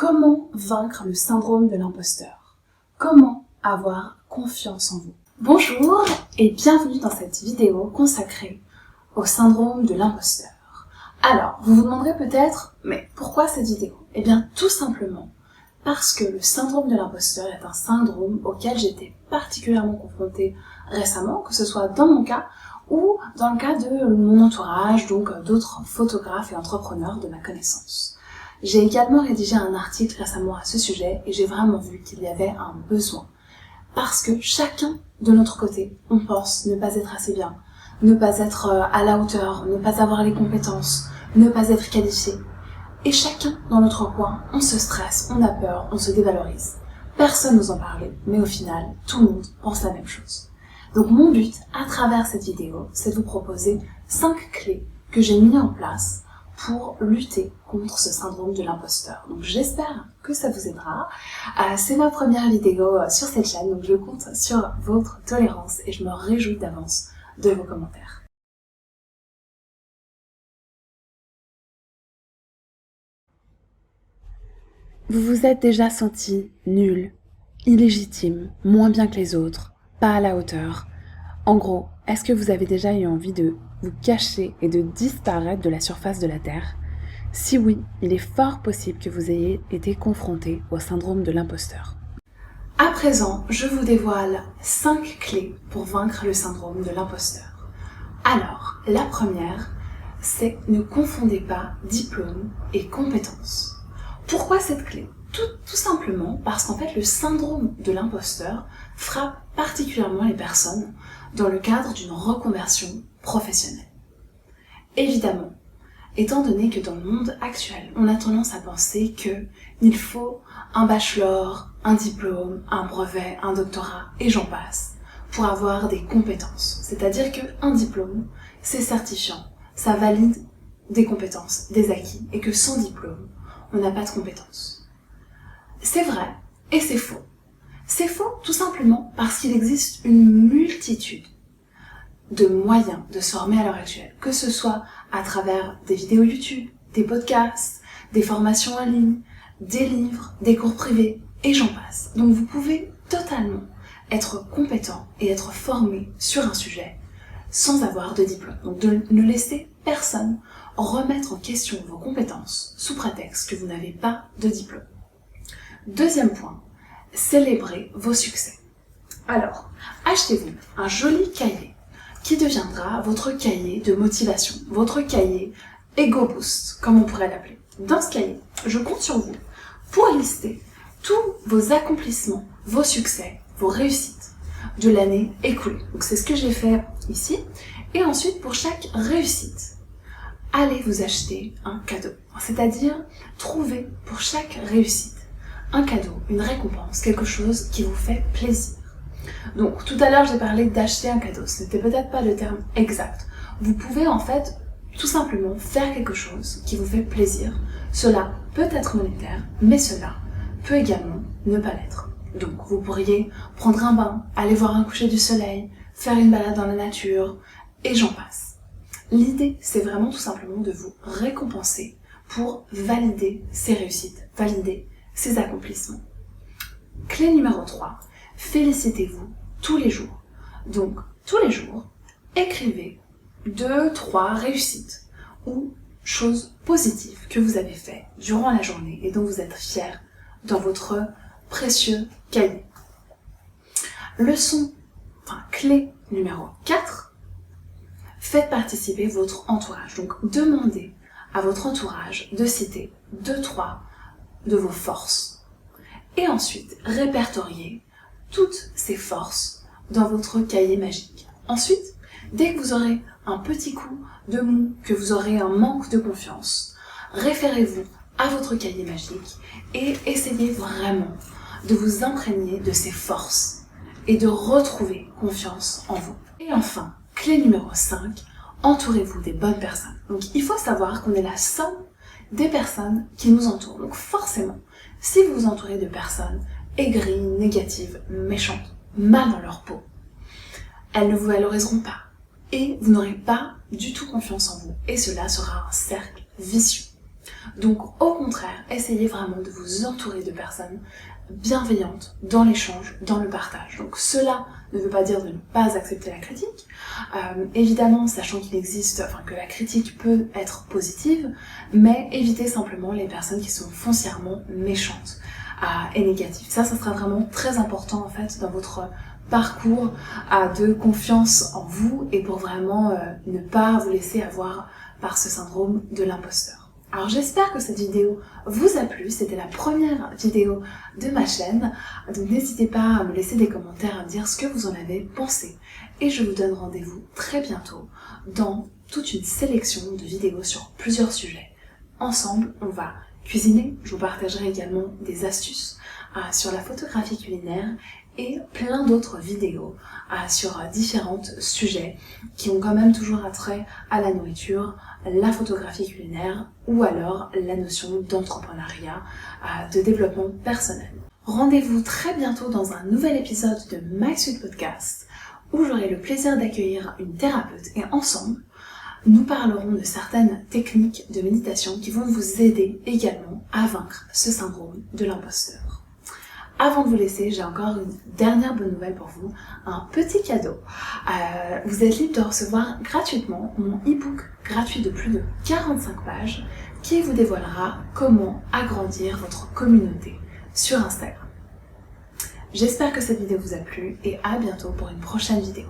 Comment vaincre le syndrome de l'imposteur? Comment avoir confiance en vous? Bonjour et bienvenue dans cette vidéo consacrée au syndrome de l'imposteur. Alors, vous vous demanderez peut-être, mais pourquoi cette vidéo? Eh bien, tout simplement parce que le syndrome de l'imposteur est un syndrome auquel j'étais particulièrement confrontée récemment, que ce soit dans mon cas ou dans le cas de mon entourage, donc d'autres photographes et entrepreneurs de ma connaissance. J'ai également rédigé un article récemment à ce sujet et j'ai vraiment vu qu'il y avait un besoin. Parce que chacun de notre côté, on pense ne pas être assez bien, ne pas être à la hauteur, ne pas avoir les compétences, ne pas être qualifié. Et chacun dans notre coin, on se stresse, on a peur, on se dévalorise. Personne n'ose en parler, mais au final, tout le monde pense la même chose. Donc mon but, à travers cette vidéo, c'est de vous proposer 5 clés que j'ai mises en place pour lutter contre ce syndrome de l'imposteur. Donc j'espère que ça vous aidera. C'est ma première vidéo sur cette chaîne, donc je compte sur votre tolérance et je me réjouis d'avance de vos commentaires. Vous vous êtes déjà senti nul, illégitime, moins bien que les autres, pas à la hauteur. En gros, est-ce que vous avez déjà eu envie de vous cacher et de disparaître de la surface de la Terre? Si oui, il est fort possible que vous ayez été confronté au syndrome de l'imposteur. À présent, je vous dévoile 5 clés pour vaincre le syndrome de l'imposteur. Alors, la première, c'est ne confondez pas diplôme et compétences. Pourquoi cette clé? Tout simplement parce qu'en fait, le syndrome de l'imposteur frappe particulièrement les personnes dans le cadre d'une reconversion professionnelle. Évidemment, étant donné que dans le monde actuel, on a tendance à penser qu'il faut un bachelor, un diplôme, un brevet, un doctorat, et j'en passe, pour avoir des compétences. C'est-à-dire qu'un diplôme, c'est certifiant, ça valide des compétences, des acquis, et que sans diplôme, on n'a pas de compétences. C'est vrai et c'est faux. C'est faux tout simplement parce qu'il existe une multitude de moyens de se former à l'heure actuelle, que ce soit à travers des vidéos YouTube, des podcasts, des formations en ligne, des livres, des cours privés, et j'en passe. Donc vous pouvez totalement être compétent et être formé sur un sujet sans avoir de diplôme. Donc ne laissez personne remettre en question vos compétences sous prétexte que vous n'avez pas de diplôme. Deuxième point, célébrez vos succès. Alors, achetez-vous un joli cahier qui deviendra votre cahier de motivation, votre cahier Ego Boost, comme on pourrait l'appeler. Dans ce cahier, je compte sur vous pour lister tous vos accomplissements, vos succès, vos réussites de l'année écoulée. Donc c'est ce que j'ai fait ici. Et ensuite, pour chaque réussite, allez vous acheter un cadeau. C'est-à-dire, trouvez pour chaque réussite un cadeau, une récompense, quelque chose qui vous fait plaisir. Donc tout à l'heure j'ai parlé d'acheter un cadeau, ce n'était peut-être pas le terme exact. Vous pouvez en fait tout simplement faire quelque chose qui vous fait plaisir. Cela peut être monétaire, mais cela peut également ne pas l'être. Donc vous pourriez prendre un bain, aller voir un coucher du soleil, faire une balade dans la nature, et j'en passe. L'idée c'est vraiment tout simplement de vous récompenser pour valider ces réussites, valider ces accomplissements. Clé numéro 3, félicitez-vous tous les jours. Donc, tous les jours, écrivez 2-3 réussites ou choses positives que vous avez faites durant la journée et dont vous êtes fiers dans votre précieux cahier. Clé numéro 4, faites participer votre entourage. Donc, demandez à votre entourage de citer 2-3 de vos forces. Et ensuite, répertoriez toutes ces forces dans votre cahier magique. Ensuite, dès que vous aurez un petit coup de mou, que vous aurez un manque de confiance, référez-vous à votre cahier magique et essayez vraiment de vous imprégner de ces forces et de retrouver confiance en vous. Et enfin, clé numéro 5, entourez-vous des bonnes personnes. Donc il faut savoir qu'on est la somme des personnes qui nous entourent. Donc forcément, si vous vous entourez de personnes aigries, négatives, méchantes, mal dans leur peau, elles ne vous valoriseront pas. Et vous n'aurez pas du tout confiance en vous. Et cela sera un cercle vicieux. Donc au contraire, essayez vraiment de vous entourer de personnes bienveillantes dans l'échange, dans le partage. Donc cela ne veut pas dire de ne pas accepter la critique, évidemment sachant qu'il existe, que la critique peut être positive, mais évitez simplement les personnes qui sont foncièrement méchantes et négatives. Ça sera vraiment très important en fait dans votre parcours de confiance en vous et pour vraiment ne pas vous laisser avoir par ce syndrome de l'imposteur. Alors j'espère que cette vidéo vous a plu, c'était la première vidéo de ma chaîne, donc n'hésitez pas à me laisser des commentaires, à me dire ce que vous en avez pensé. Et je vous donne rendez-vous très bientôt dans toute une sélection de vidéos sur plusieurs sujets. Ensemble, on va cuisiner, je vous partagerai également des astuces sur la photographie culinaire et plein d'autres vidéos sur différents sujets qui ont quand même toujours attrait à la nourriture, la photographie culinaire ou alors la notion d'entrepreneuriat, de développement personnel. Rendez-vous très bientôt dans un nouvel épisode de My Sweet Podcast où j'aurai le plaisir d'accueillir une thérapeute et ensemble, nous parlerons de certaines techniques de méditation qui vont vous aider également à vaincre ce syndrome de l'imposteur. Avant de vous laisser, j'ai encore une dernière bonne nouvelle pour vous, un petit cadeau. Vous êtes libre de recevoir gratuitement mon e-book gratuit de plus de 45 pages qui vous dévoilera comment agrandir votre communauté sur Instagram. J'espère que cette vidéo vous a plu et à bientôt pour une prochaine vidéo.